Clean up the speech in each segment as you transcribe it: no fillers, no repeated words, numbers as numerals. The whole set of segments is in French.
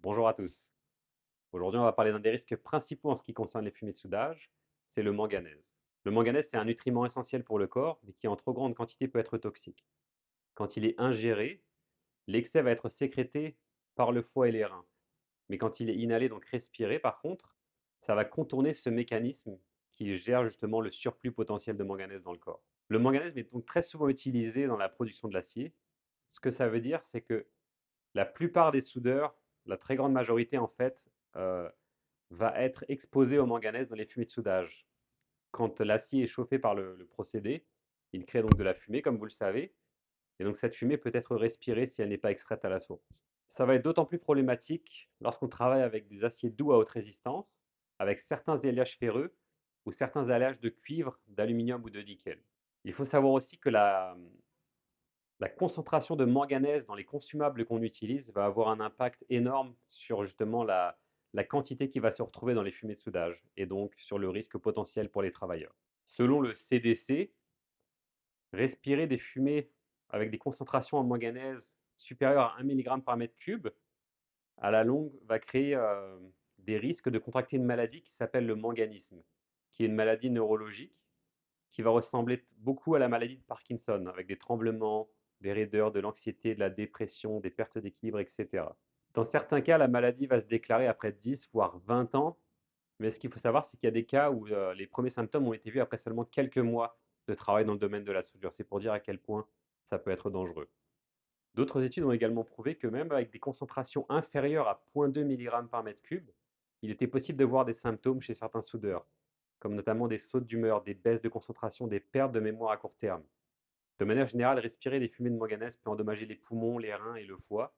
Bonjour à tous. Aujourd'hui, on va parler d'un des risques principaux en ce qui concerne les fumées de soudage, c'est le manganèse. Le manganèse, c'est un nutriment essentiel pour le corps, mais qui en trop grande quantité peut être toxique. Quand il est ingéré, l'excès va être sécrété par le foie et les reins. Mais quand il est inhalé, donc respiré, par contre, ça va contourner ce mécanisme qui gère justement le surplus potentiel de manganèse dans le corps. Le manganèse est donc très souvent utilisé dans la production de l'acier. Ce que ça veut dire, c'est que la plupart des soudeurs, la très grande majorité en fait, euh, va être exposé au manganèse dans les fumées de soudage. Quand l'acier est chauffé par le procédé, il crée donc de la fumée, comme vous le savez, et donc cette fumée peut être respirée si elle n'est pas extraite à la source. Ça va être d'autant plus problématique lorsqu'on travaille avec des aciers doux à haute résistance, avec certains alliages ferreux ou certains alliages de cuivre, d'aluminium ou de nickel. Il faut savoir aussi que la concentration de manganèse dans les consumables qu'on utilise va avoir un impact énorme sur justement la quantité qui va se retrouver dans les fumées de soudage et donc sur le risque potentiel pour les travailleurs. Selon le CDC, respirer des fumées avec des concentrations en manganèse supérieures à 1 mg par mètre cube, à la longue, va créer des risques de contracter une maladie qui s'appelle le manganisme, qui est une maladie neurologique qui va ressembler beaucoup à la maladie de Parkinson, avec des tremblements, des raideurs, de l'anxiété, de la dépression, des pertes d'équilibre, etc. Dans certains cas, la maladie va se déclarer après 10 voire 20 ans, mais ce qu'il faut savoir, c'est qu'il y a des cas où les premiers symptômes ont été vus après seulement quelques mois de travail dans le domaine de la soudure. C'est pour dire à quel point ça peut être dangereux. D'autres études ont également prouvé que même avec des concentrations inférieures à 0,2 mg par mètre cube, il était possible de voir des symptômes chez certains soudeurs, comme notamment des sautes d'humeur, des baisses de concentration, des pertes de mémoire à court terme. De manière générale, respirer des fumées de manganèse peut endommager les poumons, les reins et le foie.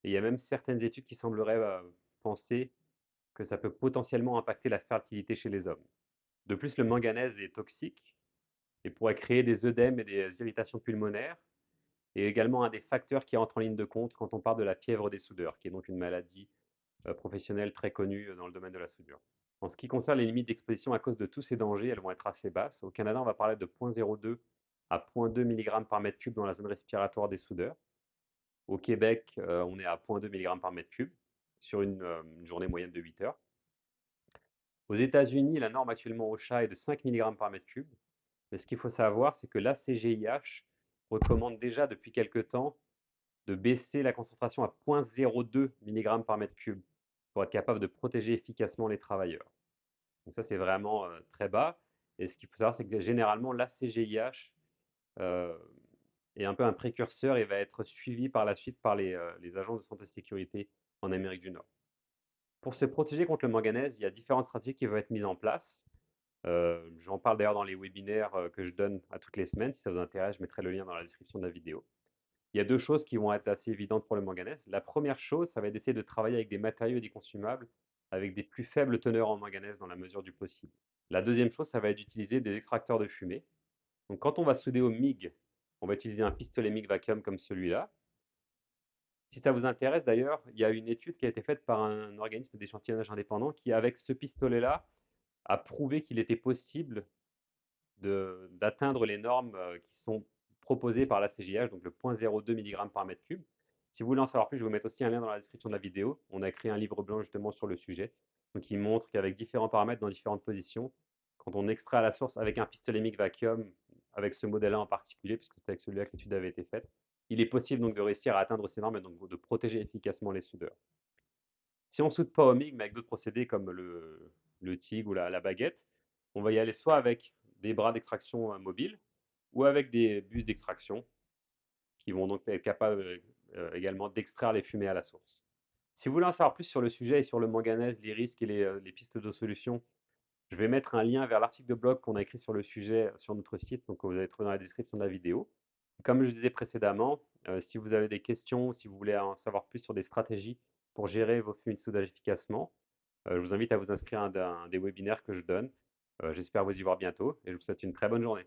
Et il y a même certaines études qui sembleraient penser que ça peut potentiellement impacter la fertilité chez les hommes. De plus, le manganèse est toxique et pourrait créer des œdèmes et des irritations pulmonaires, et également un des facteurs qui entre en ligne de compte quand on parle de la fièvre des soudeurs, qui est donc une maladie professionnelle très connue dans le domaine de la soudure. En ce qui concerne les limites d'exposition à cause de tous ces dangers, elles vont être assez basses. Au Canada, on va parler de 0,02 à 0,2 mg par mètre cube dans la zone respiratoire des soudeurs. Au Québec, on est à 0,2 mg par mètre cube sur une journée moyenne de 8 heures. Aux États-Unis, la norme actuellement au chat est de 5 mg par mètre cube. Mais ce qu'il faut savoir, c'est que l'ACGIH recommande déjà depuis quelque temps de baisser la concentration à 0,02 mg par mètre cube pour être capable de protéger efficacement les travailleurs. Donc ça, c'est vraiment très bas. Et ce qu'il faut savoir, c'est que généralement, l'ACGIH euh, est un peu un précurseur et va être suivi par la suite par les agences de santé et sécurité en Amérique du Nord. Pour se protéger contre le manganèse, il y a différentes stratégies qui vont être mises en place. J'en parle d'ailleurs dans les webinaires que je donne à toutes les semaines. Si ça vous intéresse, je mettrai le lien dans la description de la vidéo. Il y a deux choses qui vont être assez évidentes pour le manganèse. La première chose, ça va être d'essayer de travailler avec des matériaux et des consumables avec des plus faibles teneurs en manganèse dans la mesure du possible. La deuxième chose, ça va être d'utiliser des extracteurs de fumée. Donc quand on va souder au MIG, on va utiliser un pistolet MIG vacuum comme celui-là. Si ça vous intéresse d'ailleurs, il y a une étude qui a été faite par un organisme d'échantillonnage indépendant qui, avec ce pistolet-là, a prouvé qu'il était possible d'atteindre les normes qui sont proposées par la CGH, donc le 0,02 mg par mètre cube. Si vous voulez en savoir plus, je vais vous mettre aussi un lien dans la description de la vidéo. On a créé un livre blanc justement sur le sujet, donc il montre qu'avec différents paramètres dans différentes positions, quand on extrait à la source avec un pistolet MIG vacuum, avec ce modèle-là en particulier, puisque c'était avec celui-là que l'étude avait été faite, il est possible donc de réussir à atteindre ces normes et donc de protéger efficacement les soudeurs. Si on ne soude pas au MIG, mais avec d'autres procédés comme le TIG ou la baguette, on va y aller soit avec des bras d'extraction mobiles ou avec des bus d'extraction qui vont donc être capables également d'extraire les fumées à la source. Si vous voulez en savoir plus sur le sujet et sur le manganèse, les risques et les pistes de solutions, je vais mettre un lien vers l'article de blog qu'on a écrit sur le sujet sur notre site, donc vous allez trouver dans la description de la vidéo. Comme je disais précédemment, si vous avez des questions, si vous voulez en savoir plus sur des stratégies pour gérer vos fumées de soudage efficacement, je vous invite à vous inscrire à un des webinaires que je donne. J'espère vous y voir bientôt et je vous souhaite une très bonne journée.